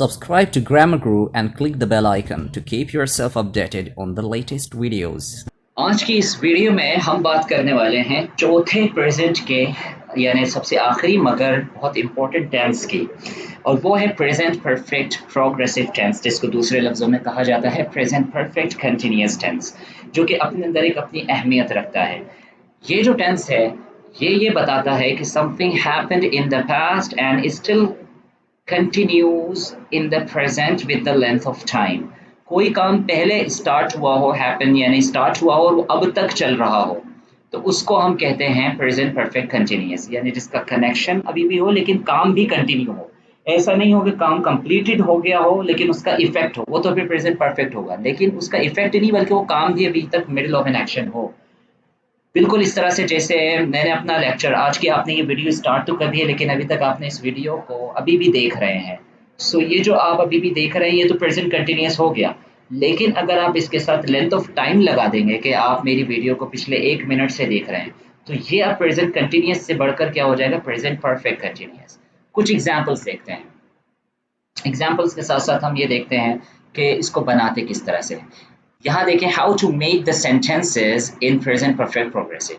Subscribe to Grammar Guru and click the bell icon to keep yourself updated on the latest videos. आज की इस video में हम बात करने वाले हैं चौथे प्रेजेंट के यानी सबसे आखिरी मगर बहुत इम्पोर्टेंट टेंस की, और वो है प्रेजेंट परफेक्ट प्रोग्रेसिव टेंस, जिसको दूसरे लफ्ज़ों में कहा जाता है प्रेजेंट परफेक्ट कंटिन्यूअस टेंस, जो कि अपने अंदर एक अपनी अहमियत रखता है। ये जो टेंस है ये बताता है कि something happened in the past and still continues in the present with the length of time। कोई काम पहले स्टार्ट हुआ हो, हैपन यानी स्टार्ट हुआ हो और वो अब तक चल रहा हो, तो उसको हम कहते हैं प्रेजेंट परफेक्ट कंटिन्यूअस, यानी जिसका कनेक्शन अभी भी हो लेकिन काम भी कंटिन्यू हो। ऐसा नहीं हो कि काम कंप्लीटेड हो गया हो लेकिन उसका इफेक्ट हो, वो तो फिर प्रेजेंट परफेक्ट होगा, लेकिन उसका इफेक्ट नहीं बल्कि वो काम भी अभी तक मिडिल ऑफ एन एक्शन हो। बिल्कुल इस तरह से जैसे मैंने अपना लेक्चर आज की आपने ये वीडियो स्टार्ट तो कर दी है लेकिन अभी तक आपने इस वीडियो को अभी भी देख रहे हैं। सो ये जो आप अभी भी देख रहे हैं ये तो प्रेजेंट कंटिन्यूअस हो गया, लेकिन अगर आप इसके साथ लेंथ ऑफ टाइम लगा देंगे कि आप मेरी वीडियो को पिछले 1 मिनट से देख रहे हैं, तो ये आप प्रेजेंट कंटिन्यूअस से बढ़कर क्या हो जाएगा, प्रेजेंट परफेक्ट कंटिन्यूअस। कुछ एग्जाम्पल्स देखते हैं। एग्जाम्पल्स के साथ साथ हम ये देखते हैं कि इसको बनाते किस तरह से। यहाँ देखें how to make the sentences in present perfect progressive.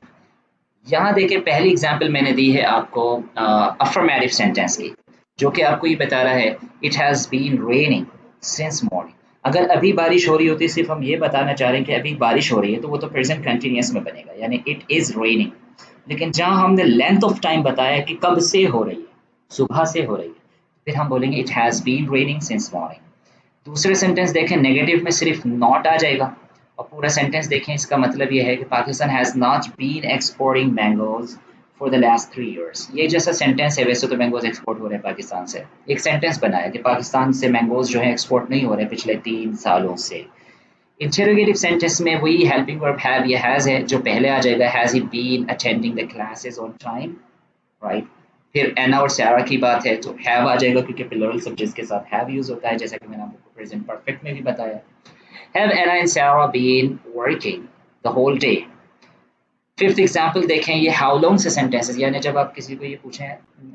यहाँ देखें पहली एग्जांपल मैंने दी है आपको अफर्मेटिव सेंटेंस की, जो कि आपको ये बता रहा है it has been raining since morning. अगर अभी बारिश हो रही होती, सिर्फ हम ये बताना चाह रहे हैं कि अभी बारिश हो रही है, तो वो तो प्रेजेंट कंटिन्यूअस में बनेगा, यानी इट इज़ रेनिंग। लेकिन जहाँ हमने लेंथ ऑफ टाइम बताया कि कब से हो रही है, सुबह से हो रही है, फिर हम बोलेंगे it has been raining since morning. दूसरे सेंटेंस देखें, नेगेटिव में सिर्फ नॉट आ जाएगा और पूरा सेंटेंस देखें, इसका मतलब ये है कि Pakistan has not been exporting mangoes for the last 3 years। ये जैसा सेंटेंस है, वैसे तो मैंगोज एक्सपोर्ट हो रहे हैं पाकिस्तान से। एक सेंटेंस बनाया कि पाकिस्तान से मैंगोज जो है एक्सपोर्ट नहीं हो रहे पिछले 3 सालों से। इंटरोगेटिव सेंटेंस में वही हेल्पिंग वर्ब हैव या हैज़ है जो पहले आ जाएगा, has he been attending the classes on time, right. फिर एना और सारा की बात है तो हैव आ जाएगा, क्योंकि प्लूरल सब्जेक्ट्स के साथ हैव यूज होता है, जैसा कि मैंने आपको प्रेजेंट परफेक्ट में भी बताया। Have Anna and Sara been working the whole day. Fifth example देखें, ये हाउ लॉन्ग से सेंटेंसेस, यानी जब आप किसी को ये पूछें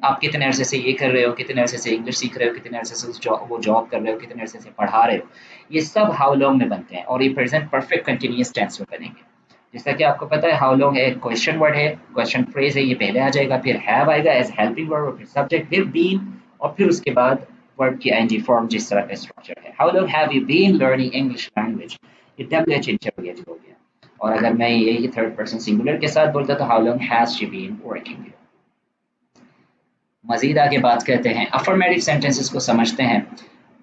आप कितने अरसे से ये कर रहे हो, कितने अरसे से इंग्लिश सीख रहे हो, कितने अरसे से वो जॉब कर रहे हो, कितने अरसे से पढ़ा रहे हो, ये सब हाउ लॉन्ग में बनते हैं और ये प्रेजेंट परफेक्ट कंटिन्यूअस टेंस में बनेंगे। जैसा कि आपको पता है हाउ लॉन्ग एक क्वेश्चन वर्ड है, क्वेश्चन फ्रेज है, ये पहले आ जाएगा, फिर हैव आएगा एज हेल्पिंग वर्ब, फिर सब्जेक्ट, फिर बीन, और फिर उसके बाद वर्ब की आईएनजी फॉर्म, जिस तरह का स्ट्रक्चर है। How long have you been learning English language, ये डब्ल्यूएच इंटरोगेटिव हो गया। और अगर मैं ये थर्ड पर्सन सिंगुलर के साथ बोलता तो how long has she been working. मजीद आगे बात करते हैं, अफर्मेटिव सेंटेंसेस को समझते हैं।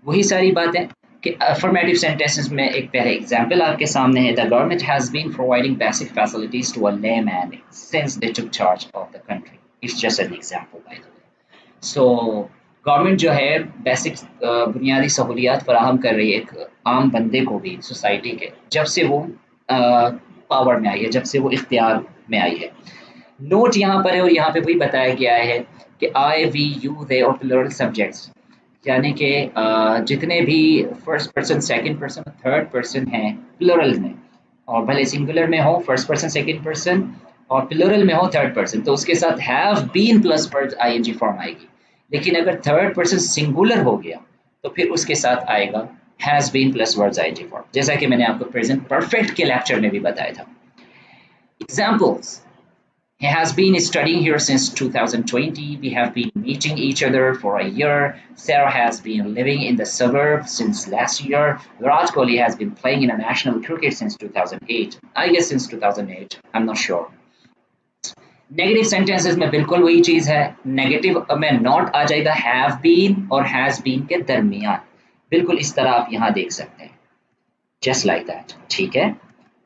वही सारी बातें कि अफर्मेटिव सेंटेंसेस में एक पहले एग्जांपल आपके सामने है, the government has been providing basic facilities to a layman since they took charge of the country. It's just an example by the way. So government जो है बेसिक बुनियादी सहूलियात फराहम कर रही है एक आम बंदे को भी, सोसाइटी के, जब से वो पावर में आई है, जब से वो इख्तियार में आई है। नोट यहाँ पर है और यहाँ पे वही बताया गया है कि आई वी यू दे और प्लूरल सब्जेक्ट्स, यानी कि जितने भी first person second person third person हैं प्लूरल में, और भले सिंगुलर में हो फर्स्ट पर्सन सेकंड पर्सन और प्लूरल में हो थर्ड पर्सन, तो उसके साथ have been plus word ING form आएगी। लेकिन अगर थर्ड पर्सन सिंगुलर हो गया तो फिर उसके साथ आएगा has been plus words ING form, जैसा कि मैंने आपको प्रेजेंट परफेक्ट के लेक्चर में भी बताया था। Examples, he has been studying here since 2020. We have been meeting each other for a year. Sarah has been living in the suburbs since last year. Virat Kohli has been playing in a national cricket since 2008. I guess since 2008. I'm not sure. Negative sentences में बिल्कुल वही चीज़ है, negative में not आ जाएगा have been और has been के दरमियान, बिल्कुल इस तरह आप यहाँ देख सकते हैं, जस्ट लाइक दैट, ठीक है।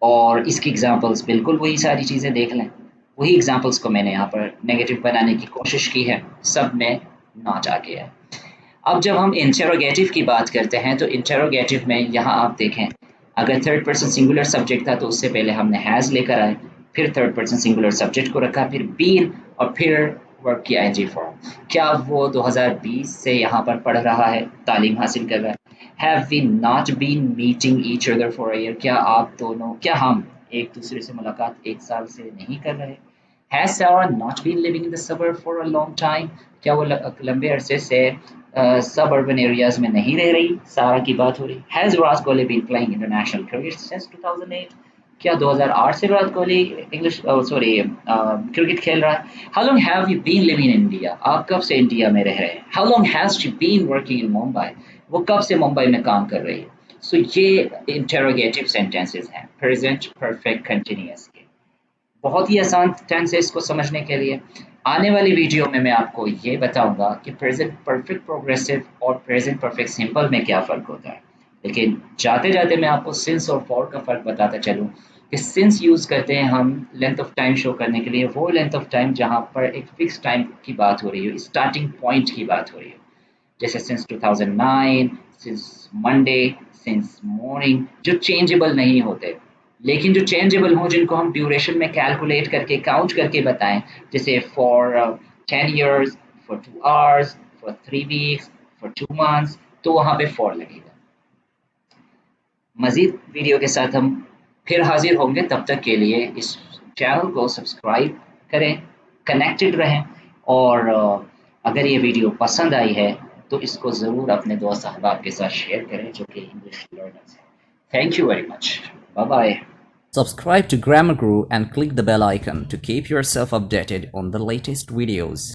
और इसकी एग्जांपल्स बिल्कुल वही सारी चीज़ें देख लें, वही एग्जांपल्स को मैंने यहाँ पर नेगेटिव बनाने की कोशिश की है, सब में नॉट आ गया है। अब जब हम इंटरोगेटिव की बात करते हैं तो इंटरोगेटिव में यहाँ आप देखें, अगर थर्ड पर्सन सिंगुलर सब्जेक्ट था तो उससे पहले हमने हैज़ लेकर आए, फिर थर्ड पर्सन सिंगुलर सब्जेक्ट को रखा, फिर बीन और फिर वर्ब की आईएनजी फॉर्म। क्या वो 2020 से यहाँ पर पढ़ रहा है, तालीम हासिल कर रहा है? Have we not been meeting each other for a year, क्या आप दोनों, क्या हम एक दूसरे से मुलाकात 1 साल से नहीं कर रहे? Has Sarah not been living in the suburb for a long time? क्या वो लंबे अरसे से सब अर्बन एरियाज में नहीं रह रही? सारा की बात हो रही। Has Virat Kohli been playing international cricket since 2008? क्या 2008 से Virat Kohli English sorry cricket खेल रहा है? How long have you been living in India? आप कब से इंडिया में रह रहे हैं? How long has she been working in Mumbai? वो कब से मुंबई में काम कर रही है? सो ये इंटरोगेटिव सेंटेंसेस हैं प्रेजेंट परफेक्ट कंटिन्यूअस के। बहुत ही आसान टेंस है इसको समझने के लिए। आने वाली वीडियो में मैं आपको ये बताऊंगा कि प्रेजेंट परफेक्ट प्रोग्रेसिव और प्रेजेंट परफेक्ट सिंपल में क्या फ़र्क होता है। लेकिन जाते-जाते मैं आपको सिंस और फॉर का फ़र्क बताता चलूँ कि सिंस यूज़ करते हैं हम लेंथ ऑफ टाइम शो करने के लिए, वो लेंथ ऑफ टाइम जहाँ पर एक फिक्स टाइम की बात हो रही हो, स्टार्टिंग पॉइंट की बात हो रही हो। जैसे since 2009, since Monday, since morning, जो चेंजेबल नहीं होते। लेकिन जो चेंजेबल हों जिनको हम ड्यूरेशन में कैलकुलेट करके काउंट करके बताएं, जैसे for 10 years, for 2 hours, for 3 weeks, for 2 months, तो वहाँ पे फॉर लगेगा। मज़ीद वीडियो के साथ हम फिर हाजिर होंगे, तब तक के लिए इस चैनल को सब्सक्राइब करें, कनेक्टेड रहें और अगर ये वीडियो पसंद आई है तो इसको ज़रूर अपने दोस्त अहबाब के साथ शेयर करें जो कि इंग्लिश लर्नर्स हैं। Thank you very much. Bye bye. Subscribe to Grammar Guru and click the bell icon to keep yourself updated on the latest videos.